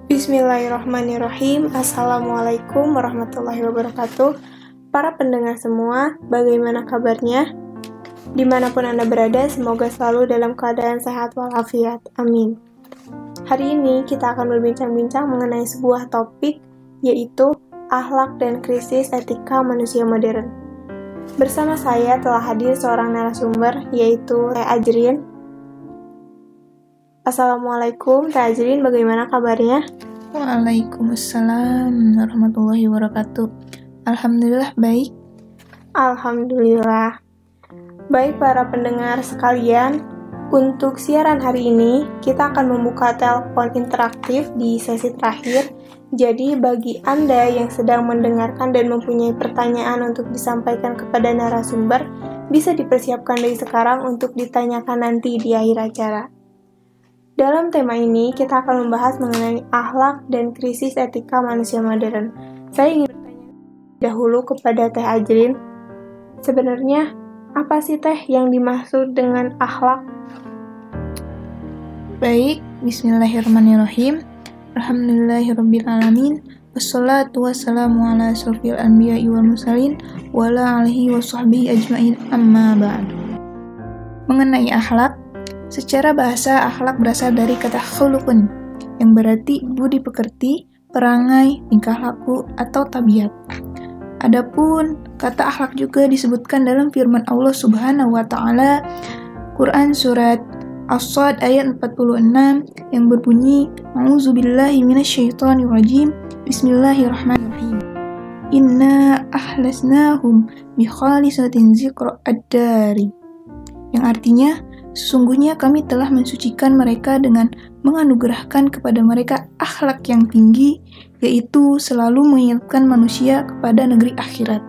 Bismillahirrahmanirrahim. Assalamualaikum warahmatullahi wabarakatuh. Para pendengar semua, bagaimana kabarnya? Dimanapun Anda berada, semoga selalu dalam keadaan sehat walafiat. Amin. Hari ini kita akan berbincang-bincang mengenai sebuah topik, yaitu akhlak dan krisis etika manusia modern. Bersama saya telah hadir seorang narasumber, yaitu Teh Ajrin. Assalamualaikum, Teh Ajrin, bagaimana kabarnya? Waalaikumsalam warahmatullahi wabarakatuh. Alhamdulillah baik. Alhamdulillah. Baik para pendengar sekalian, untuk siaran hari ini kita akan membuka telepon interaktif di sesi terakhir. Jadi bagi Anda yang sedang mendengarkan dan mempunyai pertanyaan untuk disampaikan kepada narasumber, bisa dipersiapkan dari sekarang untuk ditanyakan nanti di akhir acara. Dalam tema ini, kita akan membahas mengenai akhlak dan krisis etika manusia modern. Saya ingin bertanya dahulu kepada Teh Ajrin, sebenarnya apa sih Teh yang dimaksud dengan akhlak? Baik, bismillahirrahmanirrahim. Alhamdulillahirrabbilalamin. Wassalatu wassalamu ala asrofil anbiya'i wal mursalin wa ala alihi wa sahbihi ajma'in amma ba'du. Mengenai akhlak, secara bahasa, akhlak berasal dari kata khuluqun, yang berarti budi pekerti, perangai, tingkah laku, atau tabiat. Adapun kata akhlak juga disebutkan dalam firman Allah Subhanahu wa Ta'ala, Quran Surat As-Sad ayat 46 yang berbunyi, A'udzubillahi minasyaitonirrajim, Bismillahirrahmanirrahim. Inna ahlasnahum bi khalisatin zikra ad-dari. Yang artinya, sesungguhnya kami telah mensucikan mereka dengan menganugerahkan kepada mereka akhlak yang tinggi, yaitu selalu mengingatkan manusia kepada negeri akhirat.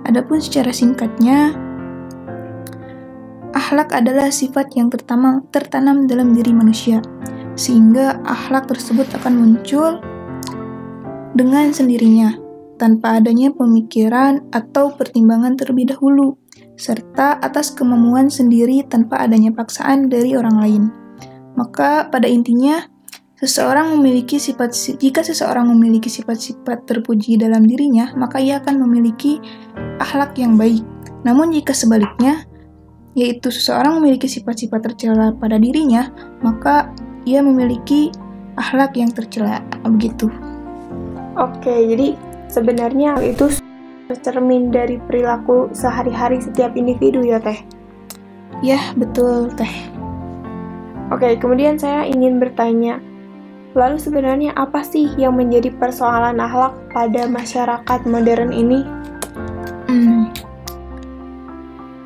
Adapun secara singkatnya, akhlak adalah sifat yang tertanam dalam diri manusia, sehingga akhlak tersebut akan muncul dengan sendirinya, tanpa adanya pemikiran atau pertimbangan terlebih dahulu, serta atas kemampuan sendiri tanpa adanya paksaan dari orang lain. Maka pada intinya, jika seseorang memiliki sifat-sifat terpuji dalam dirinya, maka ia akan memiliki akhlak yang baik. Namun jika sebaliknya, yaitu seseorang memiliki sifat-sifat tercela pada dirinya, maka ia memiliki akhlak yang tercela. Begitu. Oke, jadi sebenarnya itu tercermin dari perilaku sehari-hari setiap individu ya Teh? Ya, betul Teh. Oke, kemudian saya ingin bertanya, lalu sebenarnya apa sih yang menjadi persoalan akhlak pada masyarakat modern ini?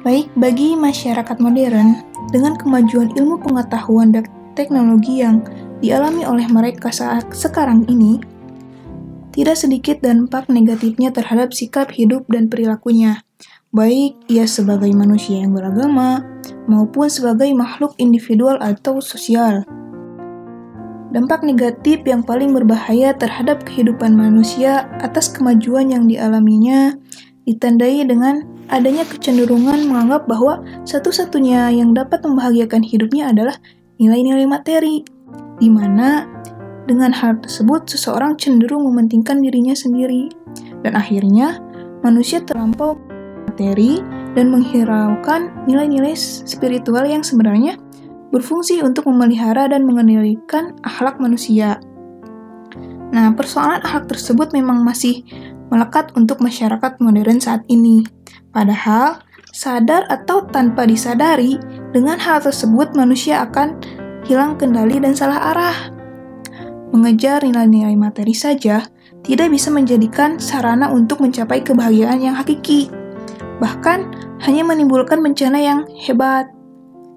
Baik, bagi masyarakat modern, dengan kemajuan ilmu pengetahuan dan teknologi yang dialami oleh mereka saat sekarang ini, tidak sedikit dampak negatifnya terhadap sikap hidup dan perilakunya, baik ia sebagai manusia yang beragama, maupun sebagai makhluk individual atau sosial. Dampak negatif yang paling berbahaya terhadap kehidupan manusia atas kemajuan yang dialaminya ditandai dengan adanya kecenderungan menganggap bahwa satu-satunya yang dapat membahagiakan hidupnya adalah nilai-nilai materi, di mana dengan hal tersebut, seseorang cenderung mementingkan dirinya sendiri, dan akhirnya manusia terlampau materi dan menghiraukan nilai-nilai spiritual yang sebenarnya berfungsi untuk memelihara dan mengendalikan akhlak manusia. Nah, persoalan akhlak tersebut memang masih melekat untuk masyarakat modern saat ini. Padahal, sadar atau tanpa disadari, dengan hal tersebut manusia akan hilang kendali dan salah arah. Mengejar nilai-nilai materi saja tidak bisa menjadikan sarana untuk mencapai kebahagiaan yang hakiki. Bahkan, hanya menimbulkan bencana yang hebat.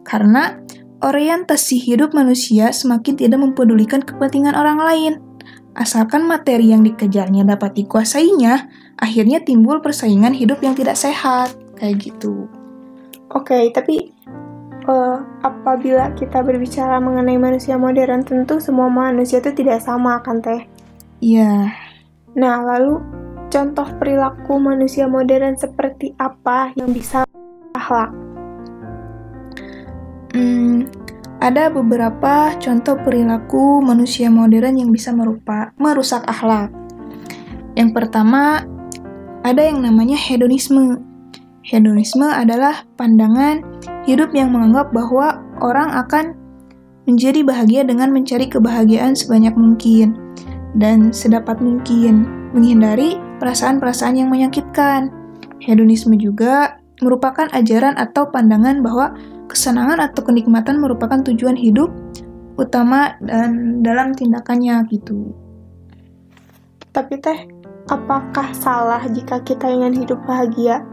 Karena orientasi hidup manusia semakin tidak mempedulikan kepentingan orang lain. Asalkan materi yang dikejarnya dapat dikuasainya, akhirnya timbul persaingan hidup yang tidak sehat. Kayak gitu. Oke, tapi apabila kita berbicara mengenai manusia modern, tentu semua manusia itu tidak sama kan Teh? Iya. Nah, lalu contoh perilaku manusia modern seperti apa yang bisa akhlak? Ada beberapa contoh perilaku manusia modern yang bisa merusak akhlak. Yang pertama, ada yang namanya hedonisme. Hedonisme adalah pandangan hidup yang menganggap bahwa orang akan menjadi bahagia dengan mencari kebahagiaan sebanyak mungkin dan sedapat mungkin, menghindari perasaan-perasaan yang menyakitkan. Hedonisme juga merupakan ajaran atau pandangan bahwa kesenangan atau kenikmatan merupakan tujuan hidup utama dan dalam tindakannya gitu. Tapi apakah salah jika kita ingin hidup bahagia?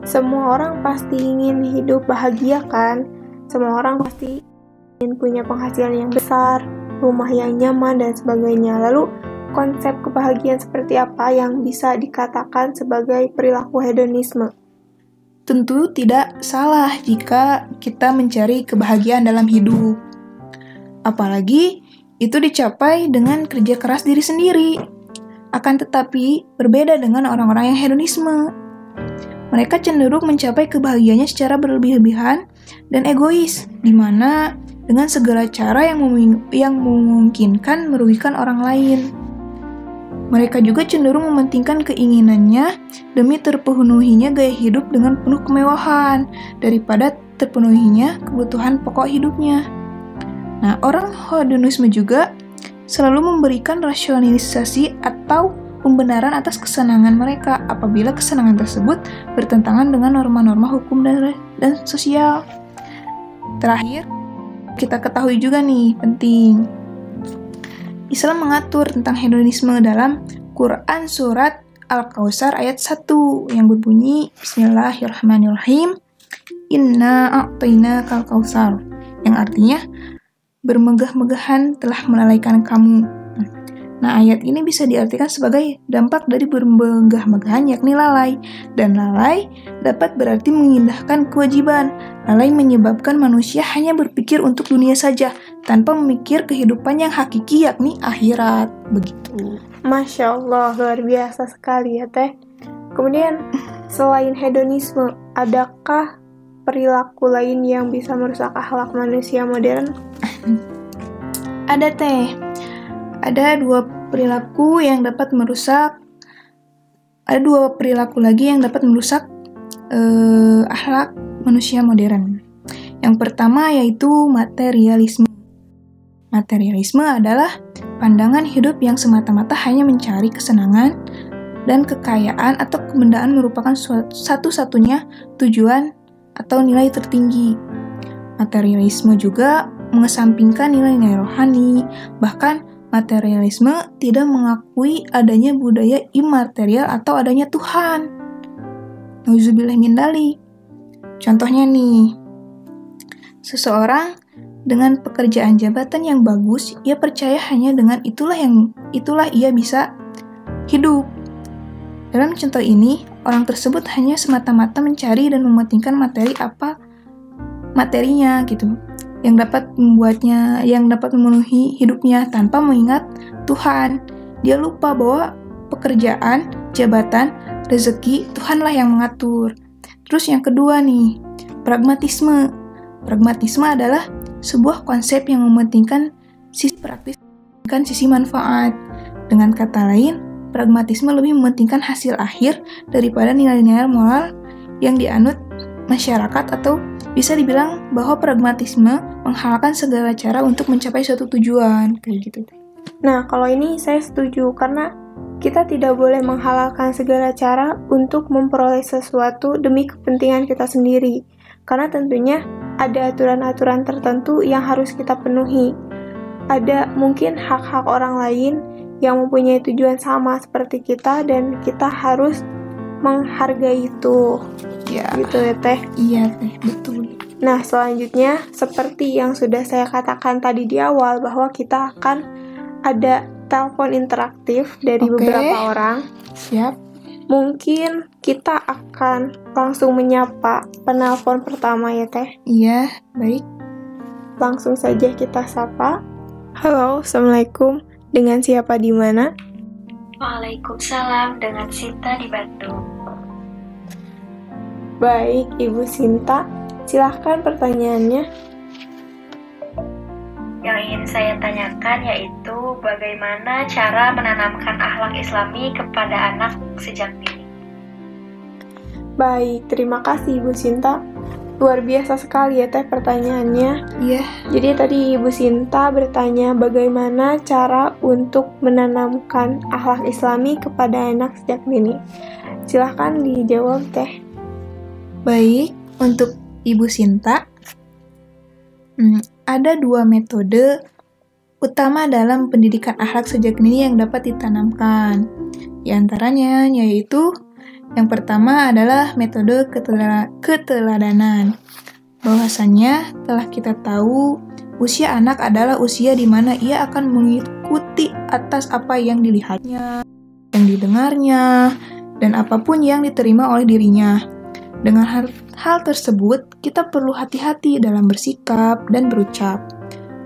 Semua orang pasti ingin hidup bahagia kan? Semua orang pasti ingin punya penghasilan yang besar, rumah yang nyaman, dan sebagainya. Lalu konsep kebahagiaan seperti apa yang bisa dikatakan sebagai perilaku hedonisme? Tentu tidak salah jika kita mencari kebahagiaan dalam hidup. Apalagi itu dicapai dengan kerja keras diri sendiri. Akan tetapi, berbeda dengan orang-orang yang hedonisme. Mereka cenderung mencapai kebahagiaannya secara berlebih-lebihan dan egois, di mana dengan segala cara yang memungkinkan merugikan orang lain. Mereka juga cenderung mementingkan keinginannya demi terpenuhinya gaya hidup dengan penuh kemewahan daripada terpenuhinya kebutuhan pokok hidupnya. Nah, orang hedonisme juga selalu memberikan rasionalisasi atau pembenaran atas kesenangan mereka apabila kesenangan tersebut bertentangan dengan norma-norma hukum dan sosial. Terakhir, kita ketahui juga nih, penting. Islam mengatur tentang hedonisme dalam Quran Surat Al-Kautsar ayat 1 yang berbunyi Bismillahirrahmanirrahim Inna a'tainakal kautsar, yang artinya bermegah-megahan telah melalaikan kamu. Nah, ayat ini bisa diartikan sebagai dampak dari bermegah-megahan, yakni lalai. Dan lalai dapat berarti mengindahkan kewajiban. Lalai menyebabkan manusia hanya berpikir untuk dunia saja, tanpa memikir kehidupan yang hakiki, yakni akhirat. Begitu. Masya Allah, luar biasa sekali ya Teh. Kemudian, selain hedonisme, adakah perilaku lain yang bisa merusak akhlak manusia modern? Ada Teh. Ada dua perilaku lagi yang dapat merusak akhlak manusia modern. Yang pertama yaitu materialisme. Materialisme adalah pandangan hidup yang semata-mata hanya mencari kesenangan dan kekayaan atau kebendaan merupakan satu-satunya tujuan atau nilai tertinggi. Materialisme juga mengesampingkan nilai-nilai rohani, bahkan materialisme tidak mengakui adanya budaya imaterial atau adanya Tuhan. Nauzubillah min dzalik. Contohnya nih, seseorang dengan pekerjaan jabatan yang bagus, ia percaya hanya dengan itulah ia bisa hidup. Dalam contoh ini, orang tersebut hanya semata-mata mencari dan mementingkan materinya gitu, yang dapat memenuhi hidupnya tanpa mengingat Tuhan. Dia lupa bahwa pekerjaan, jabatan, rezeki Tuhanlah yang mengatur. Terus yang kedua nih, pragmatisme. Pragmatisme adalah sebuah konsep yang mementingkan sisi praktis dan sisi manfaat. Dengan kata lain, pragmatisme lebih mementingkan hasil akhir daripada nilai-nilai moral yang dianut masyarakat, atau bisa dibilang bahwa pragmatisme menghalalkan segala cara untuk mencapai suatu tujuan, kayak gitu. Nah, kalau ini saya setuju, karena kita tidak boleh menghalalkan segala cara untuk memperoleh sesuatu demi kepentingan kita sendiri, karena tentunya ada aturan-aturan tertentu yang harus kita penuhi. Ada mungkin hak-hak orang lain yang mempunyai tujuan sama seperti kita, dan kita harus menghargai itu. Ya, gitu ya Teh? Iya Teh, betul. Nah, selanjutnya seperti yang sudah saya katakan tadi di awal, bahwa kita akan ada telepon interaktif dari beberapa orang. Siap. Mungkin kita akan langsung menyapa penelpon pertama ya Teh? Iya, baik. Langsung saja kita sapa. Halo, Assalamualaikum. Dengan siapa di mana? Waalaikumsalam, dengan Sinta di Bandung. Baik, Ibu Sinta, silahkan pertanyaannya. Yang ingin saya tanyakan yaitu bagaimana cara menanamkan akhlak Islami kepada anak sejak dini. Baik, terima kasih Ibu Sinta. Luar biasa sekali ya Teh pertanyaannya. Iya. Jadi tadi Ibu Sinta bertanya bagaimana cara untuk menanamkan akhlak Islami kepada anak sejak dini. Silahkan dijawab Teh. Baik, untuk Ibu Sinta, ada 2 metode utama dalam pendidikan akhlak sejak dini yang dapat ditanamkan. Di antaranya yaitu yang pertama adalah metode keteladanan. Bahwasannya telah kita tahu usia anak adalah usia di mana ia akan mengikuti atas apa yang dilihatnya, yang didengarnya, dan apapun yang diterima oleh dirinya. Dengan hal tersebut, kita perlu hati-hati dalam bersikap dan berucap.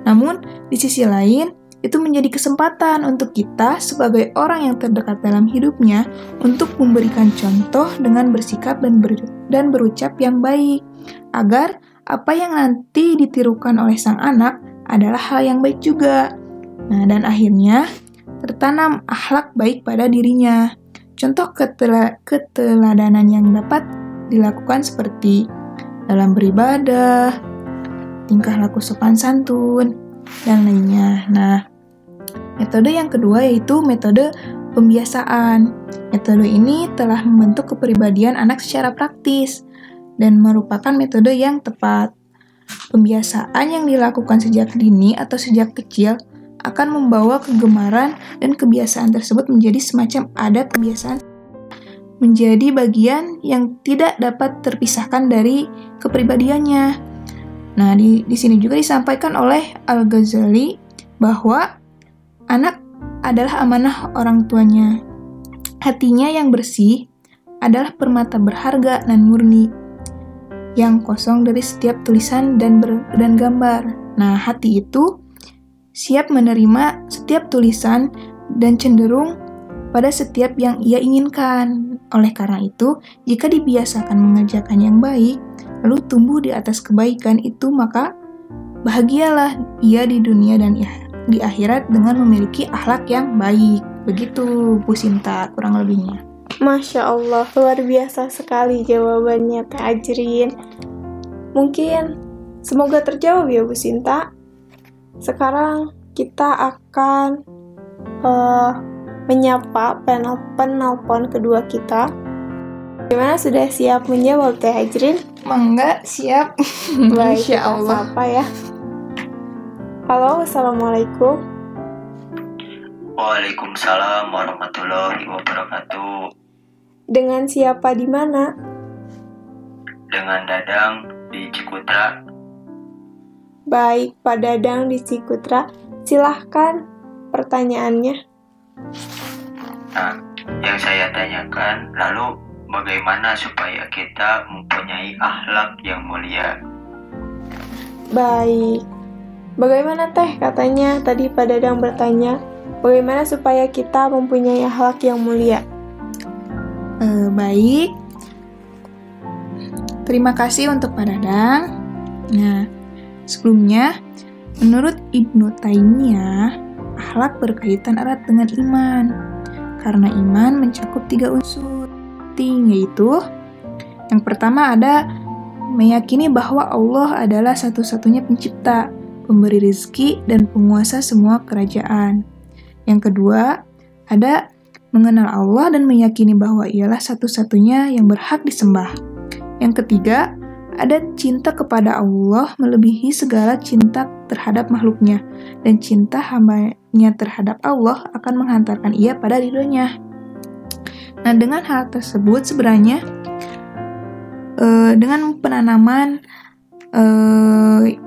Namun, di sisi lain, itu menjadi kesempatan untuk kita sebagai orang yang terdekat dalam hidupnya untuk memberikan contoh dengan bersikap dan berucap yang baik, agar apa yang nanti ditirukan oleh sang anak adalah hal yang baik juga. Nah, dan akhirnya tertanam akhlak baik pada dirinya. Contoh keteladanan yang dapat dilakukan seperti dalam beribadah, tingkah laku sopan santun, dan lainnya. Nah, metode yang kedua yaitu metode pembiasaan. Metode ini telah membentuk kepribadian anak secara praktis dan merupakan metode yang tepat. Pembiasaan yang dilakukan sejak dini atau sejak kecil akan membawa kegemaran dan kebiasaan tersebut menjadi semacam adat kebiasaan, menjadi bagian yang tidak dapat terpisahkan dari kepribadiannya. Nah, di sini juga disampaikan oleh Al-Ghazali bahwa anak adalah amanah orang tuanya. Hatinya yang bersih adalah permata berharga dan murni, yang kosong dari setiap tulisan dan gambar. Nah, hati itu siap menerima setiap tulisan dan cenderung pada setiap yang ia inginkan. Oleh karena itu, jika dibiasakan mengerjakan yang baik, lalu tumbuh di atas kebaikan itu, maka bahagialah ia di dunia dan di akhirat dengan memiliki akhlak yang baik. Begitu, Bu Sinta, kurang lebihnya. Masya Allah, luar biasa sekali jawabannya Teh Ajrin. Mungkin semoga terjawab ya Bu Sinta. Sekarang kita akan menyapa penelpon kedua kita. Gimana, sudah siap menjawab Teh Ajrin? Mangga, siap. Baik, Insya kita Allah. sapa ya. Halo, Assalamualaikum. Waalaikumsalam warahmatullahi wabarakatuh. Dengan siapa di mana? Dengan Dadang di Cikutra. Baik, Pak Dadang di Cikutra. Silahkan pertanyaannya. Nah, yang saya tanyakan, lalu bagaimana supaya kita mempunyai akhlak yang mulia? Baik. Bagaimana Teh katanya tadi Pak Dadang bertanya, bagaimana supaya kita mempunyai akhlak yang mulia? Baik. Terima kasih untuk Pak Dadang. Nah, sebelumnya, menurut Ibnu Taimiyah, akhlak berkaitan erat dengan iman. Karena iman mencakup 3 unsur, yaitu yang pertama ada meyakini bahwa Allah adalah satu-satunya pencipta, pemberi rezeki, dan penguasa semua kerajaan. Yang kedua, ada mengenal Allah dan meyakini bahwa ialah satu-satunya yang berhak disembah. Yang ketiga, ada cinta kepada Allah melebihi segala cinta terhadap makhluknya, dan cinta hambanya terhadap Allah akan menghantarkan ia pada ridhonya. Nah, dengan hal tersebut sebenarnya dengan penanaman 3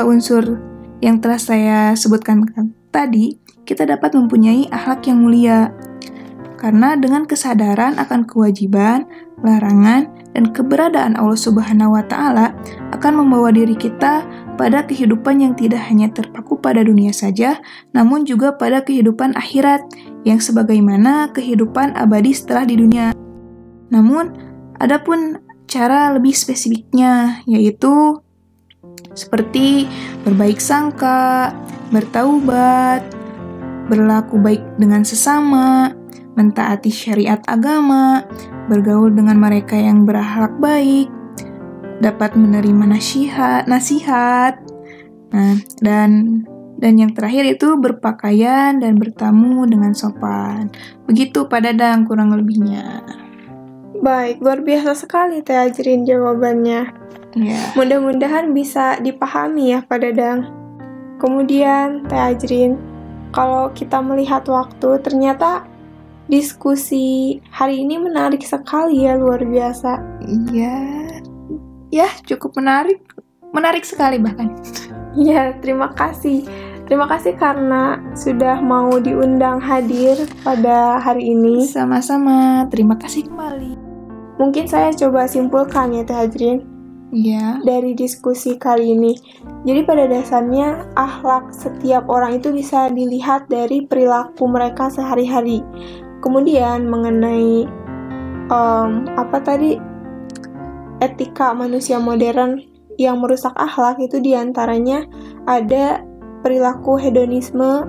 unsur yang telah saya sebutkan tadi, kita dapat mempunyai akhlak yang mulia. Karena dengan kesadaran akan kewajiban, larangan, dan keberadaan Allah Subhanahu wa Ta'ala akan membawa diri kita pada kehidupan yang tidak hanya terpaku pada dunia saja, namun juga pada kehidupan akhirat, yang sebagaimana kehidupan abadi setelah di dunia. Namun, ada pun cara lebih spesifiknya, yaitu seperti berbaik sangka, bertaubat, berlaku baik dengan sesama, mentaati syariat agama, bergaul dengan mereka yang berakhlak baik, dapat menerima nasihat. Nah, dan yang terakhir itu berpakaian dan bertamu dengan sopan. Begitu Pak Dadang kurang lebihnya. Baik, luar biasa sekali Teh Ajrin jawabannya. Ya. Mudah-mudahan bisa dipahami ya Pak Dadang. Kemudian Teh Ajrin, kalau kita melihat waktu, ternyata diskusi hari ini menarik sekali ya, luar biasa. Iya. Ya, cukup menarik sekali bahkan. Ya, terima kasih. Terima kasih karena sudah mau diundang hadir pada hari ini. Sama-sama, terima kasih kembali. Mungkin saya coba simpulkan ya Teh Ajrin. Iya. Dari diskusi kali ini. Jadi pada dasarnya akhlak setiap orang itu bisa dilihat dari perilaku mereka sehari-hari. Kemudian mengenai etika manusia modern yang merusak akhlak itu diantaranya ada perilaku hedonisme,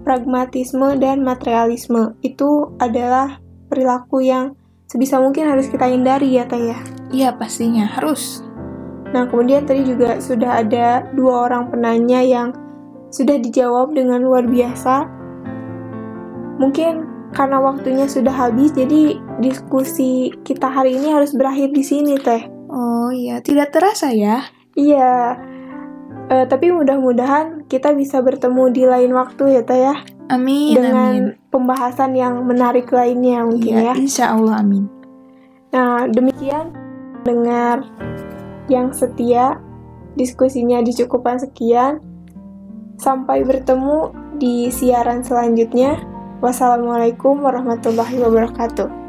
pragmatisme, dan materialisme. Itu adalah perilaku yang sebisa mungkin harus kita hindari ya Teh ya. Iya pastinya harus. Nah kemudian tadi juga sudah ada 2 orang penanya yang sudah dijawab dengan luar biasa. Mungkin karena waktunya sudah habis, jadi diskusi kita hari ini harus berakhir di sini Teh. Oh iya, tidak terasa ya. Iya, tapi mudah-mudahan kita bisa bertemu di lain waktu ya Teh ya. Amin, dengan pembahasan yang menarik lainnya mungkin ya. Insya Allah, amin. Nah, demikian dengar yang setia, diskusinya dicukupkan sekian. Sampai bertemu di siaran selanjutnya. Wassalamualaikum warahmatullahi wabarakatuh.